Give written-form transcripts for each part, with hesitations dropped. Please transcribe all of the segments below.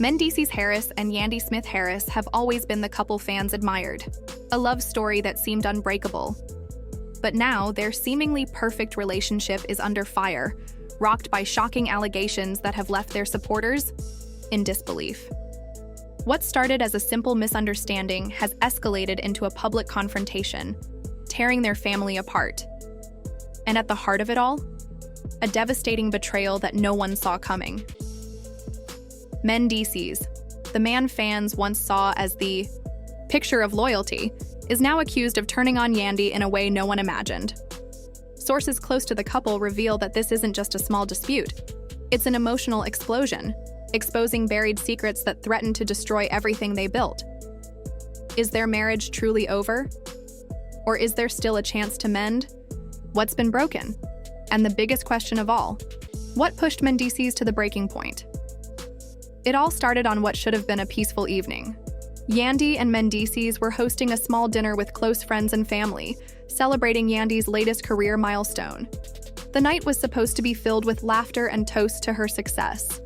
Mendeecees Harris and Yandy Smith Harris have always been the couple fans admired, a love story that seemed unbreakable. But now, their seemingly perfect relationship is under fire, rocked by shocking allegations that have left their supporters in disbelief. What started as a simple misunderstanding has escalated into a public confrontation, tearing their family apart. And at the heart of it all, a devastating betrayal that no one saw coming. Mendeecees, the man fans once saw as the picture of loyalty, is now accused of turning on Yandy in a way no one imagined. Sources close to the couple reveal that this isn't just a small dispute. It's an emotional explosion, exposing buried secrets that threaten to destroy everything they built. Is their marriage truly over? Or is there still a chance to mend what's been broken? And the biggest question of all, what pushed Mendeecees to the breaking point? It all started on what should have been a peaceful evening. Yandy and Mendeecees were hosting a small dinner with close friends and family, celebrating Yandy's latest career milestone. The night was supposed to be filled with laughter and toasts to her success.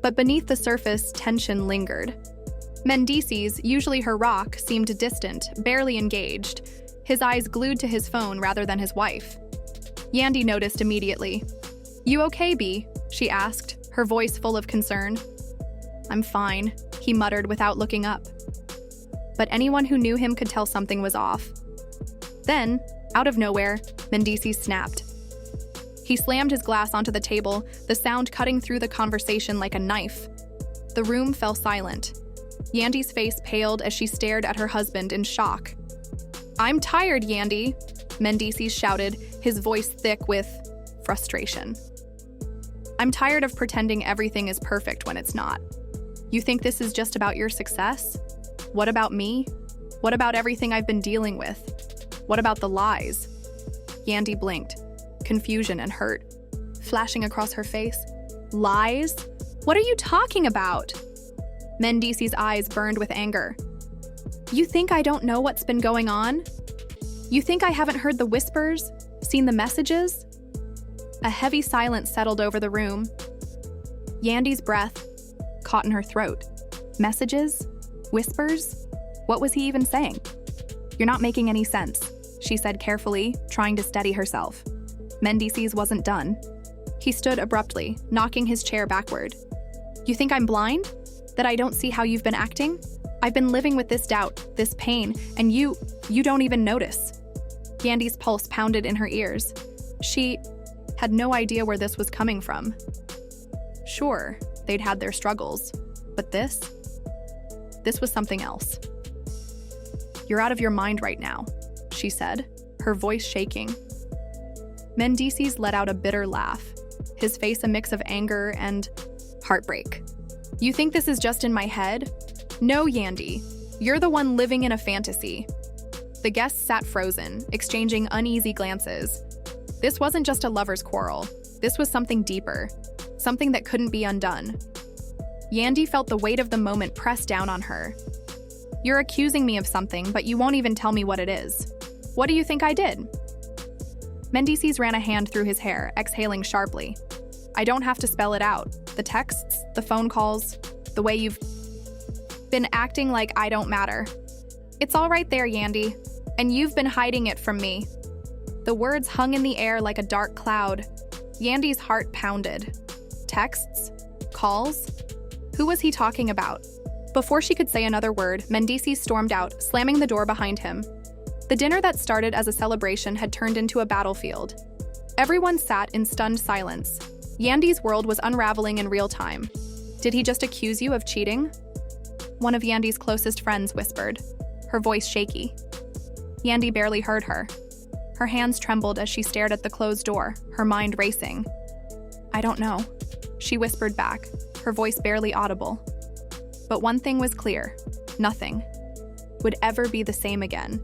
But beneath the surface, tension lingered. Mendeecees, usually her rock, seemed distant, barely engaged, his eyes glued to his phone rather than his wife. Yandy noticed immediately. "You okay, B?" she asked, her voice full of concern. "I'm fine," he muttered without looking up. But anyone who knew him could tell something was off. Then, out of nowhere, Mendeecees snapped. He slammed his glass onto the table, the sound cutting through the conversation like a knife. The room fell silent. Yandy's face paled as she stared at her husband in shock. "I'm tired, Yandy," Mendeecees shouted, his voice thick with frustration. "I'm tired of pretending everything is perfect when it's not. You think this is just about your success? What about me? What about everything I've been dealing with? What about the lies?" Yandy blinked, confusion and hurt flashing across her face. "Lies? What are you talking about?" Mendeecees' eyes burned with anger. "You think I don't know what's been going on? You think I haven't heard the whispers, seen the messages?" A heavy silence settled over the room. Yandy's breath caught in her throat. Messages? Whispers? What was he even saying? "You're not making any sense," she said carefully, trying to steady herself. Mendeecees wasn't done. He stood abruptly, knocking his chair backward. "You think I'm blind? That I don't see how you've been acting? I've been living with this doubt, this pain, and you don't even notice." Yandy's pulse pounded in her ears. She had no idea where this was coming from. Sure, they'd had their struggles, but this was something else. "You're out of your mind right now," she said, her voice shaking. Mendeecees let out a bitter laugh, his face a mix of anger and heartbreak. "You think this is just in my head? No, Yandy, you're the one living in a fantasy." The guests sat frozen, exchanging uneasy glances. This wasn't just a lover's quarrel. This was something deeper, something that couldn't be undone. Yandy felt the weight of the moment press down on her. "You're accusing me of something, but you won't even tell me what it is. What do you think I did?" Mendeecees ran a hand through his hair, exhaling sharply. "I don't have to spell it out. The texts, the phone calls, the way you've been acting like I don't matter. It's all right there, Yandy, and you've been hiding it from me." The words hung in the air like a dark cloud. Yandy's heart pounded. Texts? Calls? Who was he talking about? Before she could say another word, Mendeecees stormed out, slamming the door behind him. The dinner that started as a celebration had turned into a battlefield. Everyone sat in stunned silence. Yandy's world was unraveling in real time. "Did he just accuse you of cheating?" One of Yandy's closest friends whispered, her voice shaky. Yandy barely heard her. Her hands trembled as she stared at the closed door, her mind racing. "I don't know," she whispered back, her voice barely audible. But one thing was clear: nothing would ever be the same again.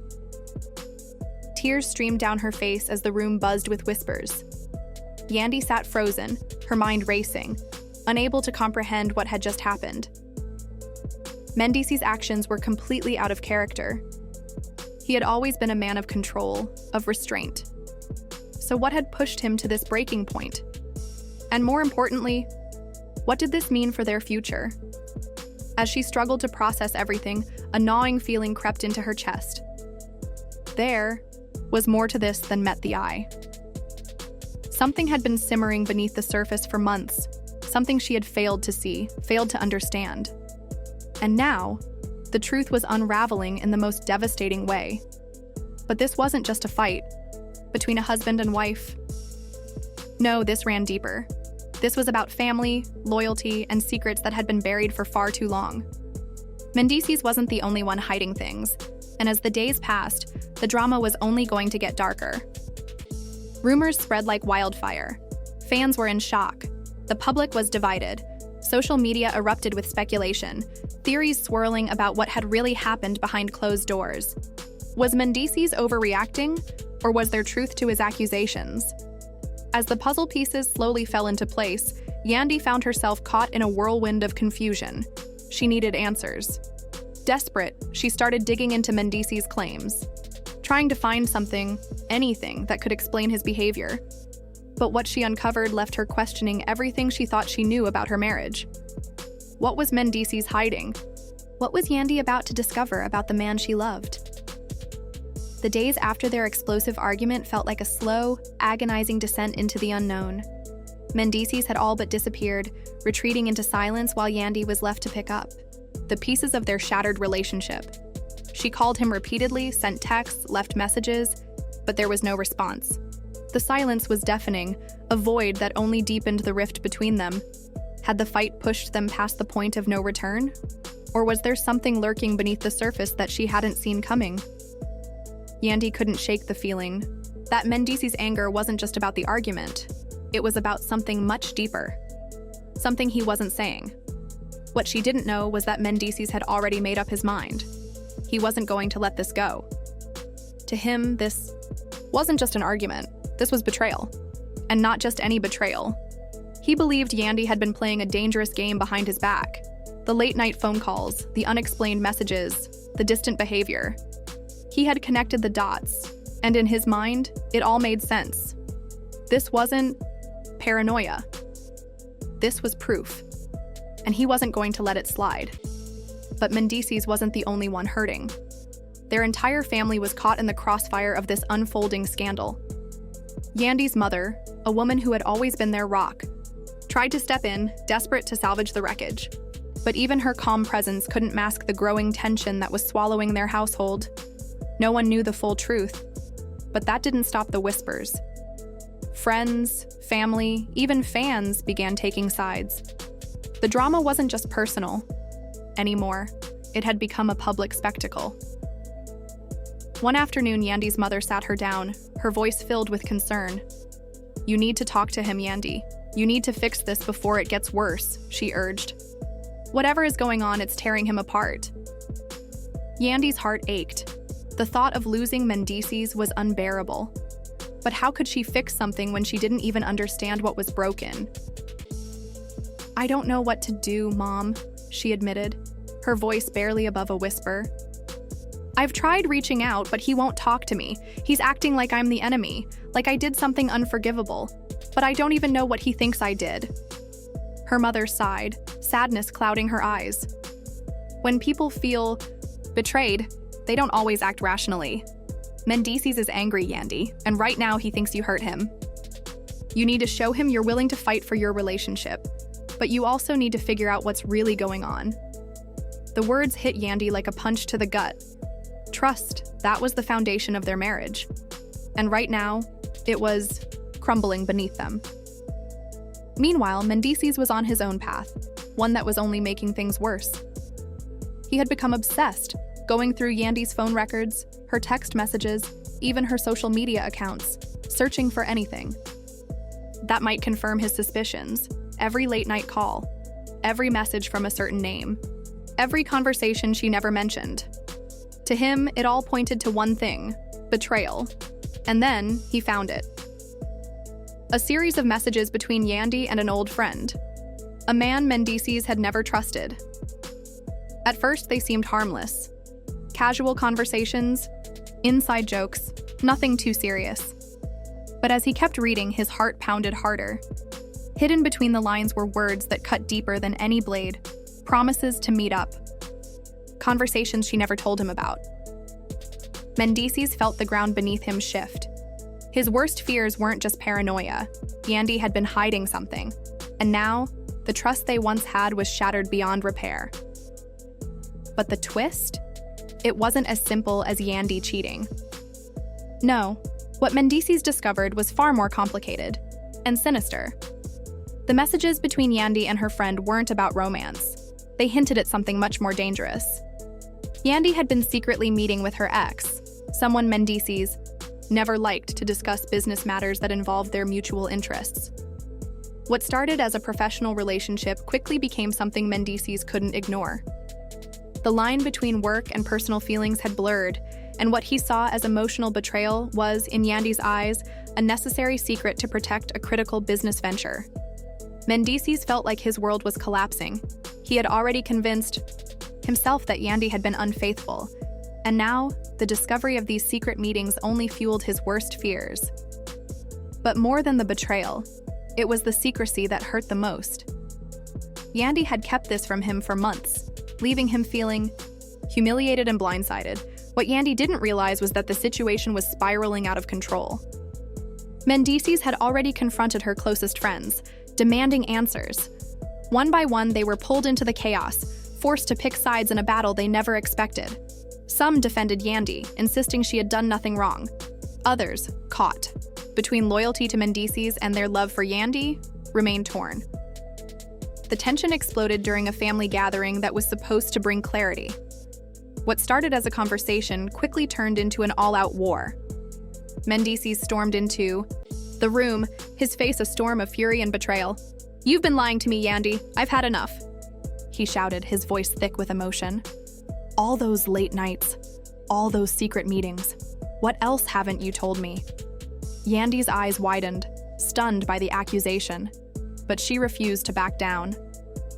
Tears streamed down her face as the room buzzed with whispers. Yandy sat frozen, her mind racing, unable to comprehend what had just happened. Mendeecees' actions were completely out of character. He had always been a man of control, of restraint. So what had pushed him to this breaking point? And more importantly, what did this mean for their future? As she struggled to process everything, a gnawing feeling crept into her chest. There was more to this than met the eye. Something had been simmering beneath the surface for months, something she had failed to see, failed to understand. And now, the truth was unraveling in the most devastating way. But this wasn't just a fight between a husband and wife. No, this ran deeper. This was about family, loyalty, and secrets that had been buried for far too long. Mendeecees wasn't the only one hiding things, and as the days passed, the drama was only going to get darker. Rumors spread like wildfire. Fans were in shock. The public was divided. Social media erupted with speculation, theories swirling about what had really happened behind closed doors. Was Mendeecees overreacting, or was there truth to his accusations? As the puzzle pieces slowly fell into place, Yandy found herself caught in a whirlwind of confusion. She needed answers. Desperate, she started digging into Mendeecees' claims, trying to find something, anything, that could explain his behavior. But what she uncovered left her questioning everything she thought she knew about her marriage. What was Mendeecees hiding? What was Yandy about to discover about the man she loved? The days after their explosive argument felt like a slow, agonizing descent into the unknown. Mendeecees had all but disappeared, retreating into silence while Yandy was left to pick up the pieces of their shattered relationship. She called him repeatedly, sent texts, left messages, but there was no response. The silence was deafening, a void that only deepened the rift between them. Had the fight pushed them past the point of no return? Or was there something lurking beneath the surface that she hadn't seen coming? Yandy couldn't shake the feeling that Mendeecees' anger wasn't just about the argument. It was about something much deeper. Something he wasn't saying. What she didn't know was that Mendeecees had already made up his mind. He wasn't going to let this go. To him, this wasn't just an argument. This was betrayal. And not just any betrayal. He believed Yandy had been playing a dangerous game behind his back. The late-night phone calls, the unexplained messages, the distant behavior. He had connected the dots, and in his mind, it all made sense. This wasn't paranoia. This was proof. And he wasn't going to let it slide. But Mendeecees wasn't the only one hurting. Their entire family was caught in the crossfire of this unfolding scandal. Yandy's mother, a woman who had always been their rock, tried to step in, desperate to salvage the wreckage. But even her calm presence couldn't mask the growing tension that was swallowing their household. No one knew the full truth. But that didn't stop the whispers. Friends, family, even fans began taking sides. The drama wasn't just personal anymore. It had become a public spectacle. One afternoon, Yandy's mother sat her down, her voice filled with concern. "You need to talk to him, Yandy. You need to fix this before it gets worse," she urged. "Whatever is going on, it's tearing him apart." Yandy's heart ached. The thought of losing Mendeecees was unbearable. But how could she fix something when she didn't even understand what was broken? "I don't know what to do, Mom," she admitted, her voice barely above a whisper. "I've tried reaching out, but he won't talk to me. He's acting like I'm the enemy, like I did something unforgivable. But I don't even know what he thinks I did." Her mother sighed, sadness clouding her eyes. When people feel betrayed, they don't always act rationally. Mendeecees is angry, Yandy, and right now he thinks you hurt him. You need to show him you're willing to fight for your relationship, but you also need to figure out what's really going on. The words hit Yandy like a punch to the gut. Trust, that was the foundation of their marriage. And right now, it was crumbling beneath them. Meanwhile, Mendeecees was on his own path, one that was only making things worse. He had become obsessed, going through Yandy's phone records, her text messages, even her social media accounts, searching for anything that might confirm his suspicions. Every late-night call, every message from a certain name, every conversation she never mentioned. To him, it all pointed to one thing: betrayal. And then he found it. A series of messages between Yandy and an old friend, a man Mendeecees had never trusted. At first, they seemed harmless. Casual conversations, inside jokes, nothing too serious. But as he kept reading, his heart pounded harder. Hidden between the lines were words that cut deeper than any blade. promises to meet up, conversations she never told him about. Mendeecees felt the ground beneath him shift. His worst fears weren't just paranoia. Yandy had been hiding something, and now the trust they once had was shattered beyond repair. But the twist? It wasn't as simple as Yandy cheating. No, what Mendeecees discovered was far more complicated and sinister. The messages between Yandy and her friend weren't about romance. They hinted at something much more dangerous. Yandy had been secretly meeting with her ex, someone Mendeecees never liked to discuss business matters that involved their mutual interests. What started as a professional relationship quickly became something Mendeecees couldn't ignore. The line between work and personal feelings had blurred, and what he saw as emotional betrayal was, in Yandy's eyes, a necessary secret to protect a critical business venture. Mendeecees felt like his world was collapsing. He had already convinced himself that Yandy had been unfaithful, and now the discovery of these secret meetings only fueled his worst fears. But more than the betrayal, it was the secrecy that hurt the most. Yandy had kept this from him for months, leaving him feeling humiliated and blindsided. What Yandy didn't realize was that the situation was spiraling out of control. Mendeecees had already confronted her closest friends, demanding answers. One by one, they were pulled into the chaos, forced to pick sides in a battle they never expected. Some defended Yandy, insisting she had done nothing wrong. Others, caught between loyalty to Mendeecees and their love for Yandy, remained torn. The tension exploded during a family gathering that was supposed to bring clarity. What started as a conversation quickly turned into an all-out war. Mendeecees stormed into the room, his face a storm of fury and betrayal. "You've been lying to me, Yandy. I've had enough," he shouted, his voice thick with emotion. "All those late nights, all those secret meetings. What else haven't you told me?" Yandy's eyes widened, stunned by the accusation, but she refused to back down.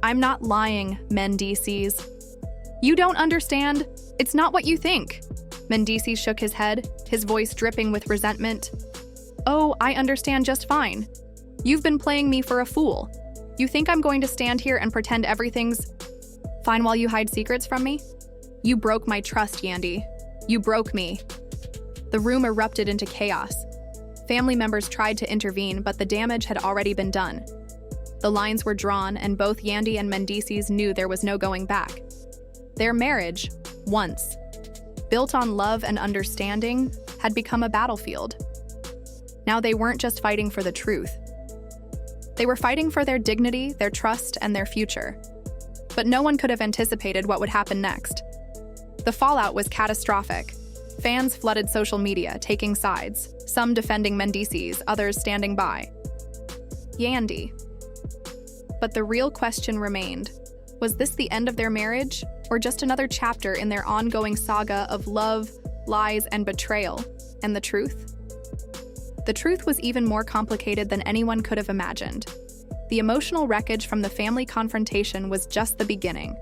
"I'm not lying, Mendeecees. You don't understand. It's not what you think." Mendeecees shook his head, his voice dripping with resentment. "Oh, I understand just fine. You've been playing me for a fool. You think I'm going to stand here and pretend everything's fine while you hide secrets from me? You broke my trust, Yandy. You broke me." The room erupted into chaos. Family members tried to intervene, but the damage had already been done. The lines were drawn, and both Yandy and Mendeecees knew there was no going back. Their marriage, once built on love and understanding, had become a battlefield. Now they weren't just fighting for the truth. They were fighting for their dignity, their trust, and their future. But no one could have anticipated what would happen next. The fallout was catastrophic. Fans flooded social media, taking sides, some defending Mendeecees, others standing by Yandy. But the real question remained: was this the end of their marriage, or just another chapter in their ongoing saga of love, lies, and betrayal? And the truth? The truth was even more complicated than anyone could have imagined. The emotional wreckage from the family confrontation was just the beginning.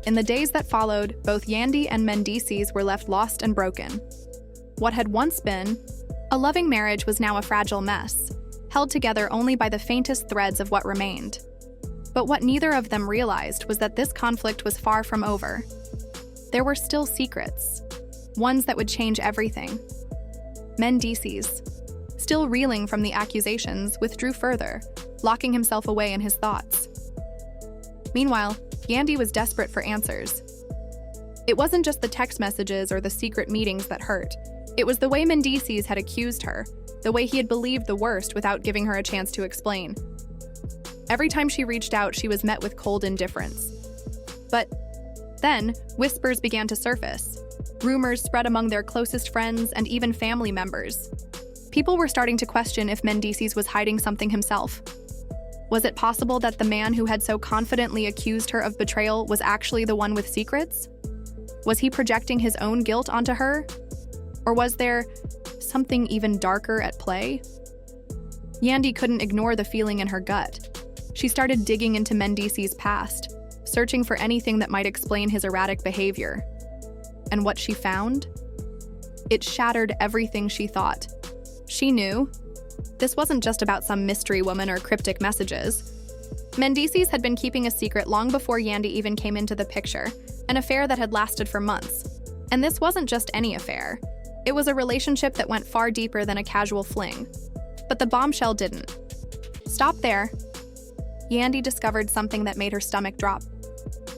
In the days that followed, both Yandy and Mendeecees were left lost and broken. What had once been a loving marriage was now a fragile mess, held together only by the faintest threads of what remained. But what neither of them realized was that this conflict was far from over. There were still secrets, ones that would change everything. Mendeecees, still reeling from the accusations, withdrew further, locking himself away in his thoughts. Meanwhile, Yandy was desperate for answers. It wasn't just the text messages or the secret meetings that hurt. It was the way Mendeecees had accused her, the way he had believed the worst without giving her a chance to explain. Every time she reached out, she was met with cold indifference. But then, whispers began to surface. Rumors spread among their closest friends and even family members. People were starting to question if Mendeecees was hiding something himself. Was it possible that the man who had so confidently accused her of betrayal was actually the one with secrets? Was he projecting his own guilt onto her? Or was there something even darker at play? Yandy couldn't ignore the feeling in her gut. She started digging into Mendeecees' past, searching for anything that might explain his erratic behavior. And what she found? It shattered everything she thought. She knew this wasn't just about some mystery woman or cryptic messages. Mendeecees had been keeping a secret long before Yandy even came into the picture, an affair that had lasted for months. And this wasn't just any affair. It was a relationship that went far deeper than a casual fling. But the bombshell didn't. Stop there. Yandy discovered something that made her stomach drop.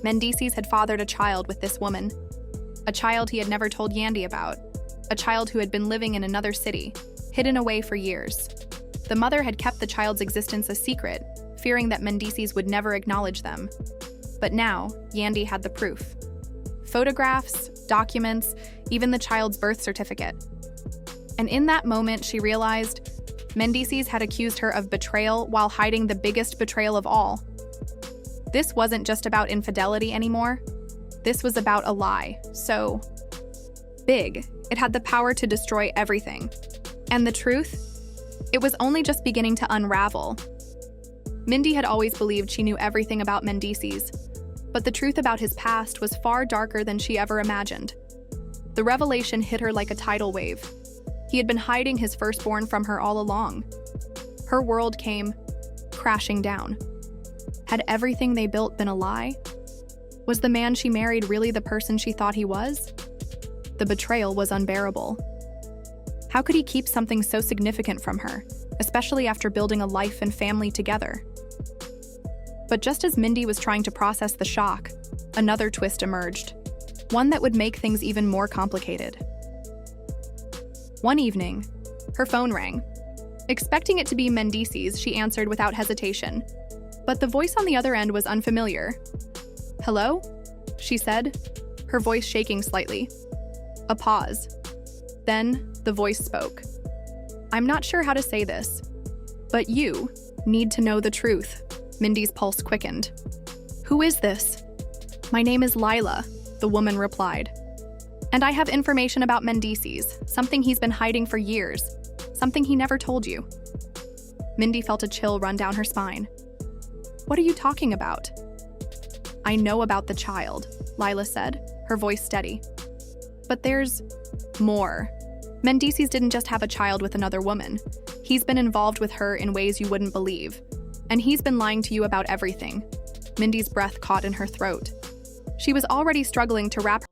Mendeecees had fathered a child with this woman. A child he had never told Yandy about. A child who had been living in another city, hidden away for years. The mother had kept the child's existence a secret, fearing that Mendeecees would never acknowledge them. But now, Yandy had the proof. Photographs, documents, even the child's birth certificate. And in that moment, she realized Mendeecees had accused her of betrayal while hiding the biggest betrayal of all. This wasn't just about infidelity anymore. This was about a lie, so big. It had the power to destroy everything. And the truth? It was only just beginning to unravel. Mindy had always believed she knew everything about Mendeecees, but the truth about his past was far darker than she ever imagined. The revelation hit her like a tidal wave. He had been hiding his firstborn from her all along. Her world came crashing down. Had everything they built been a lie? Was the man she married really the person she thought he was? The betrayal was unbearable. How could he keep something so significant from her, especially after building a life and family together? But just as Mindy was trying to process the shock, another twist emerged, one that would make things even more complicated. One evening, her phone rang. Expecting it to be Mendeecees, she answered without hesitation. But the voice on the other end was unfamiliar. "Hello?" she said, her voice shaking slightly. A pause. Then the voice spoke. "I'm not sure how to say this, but you need to know the truth." Mindy's pulse quickened. "Who is this?" "My name is Lila," the woman replied. "And I have information about Mendeecees, something he's been hiding for years, something he never told you." Mindy felt a chill run down her spine. "What are you talking about?" "I know about the child," Lila said, her voice steady. "But there's more. Mendeecees didn't just have a child with another woman. He's been involved with her in ways you wouldn't believe. And he's been lying to you about everything." Mindy's breath caught in her throat. She was already struggling to wrap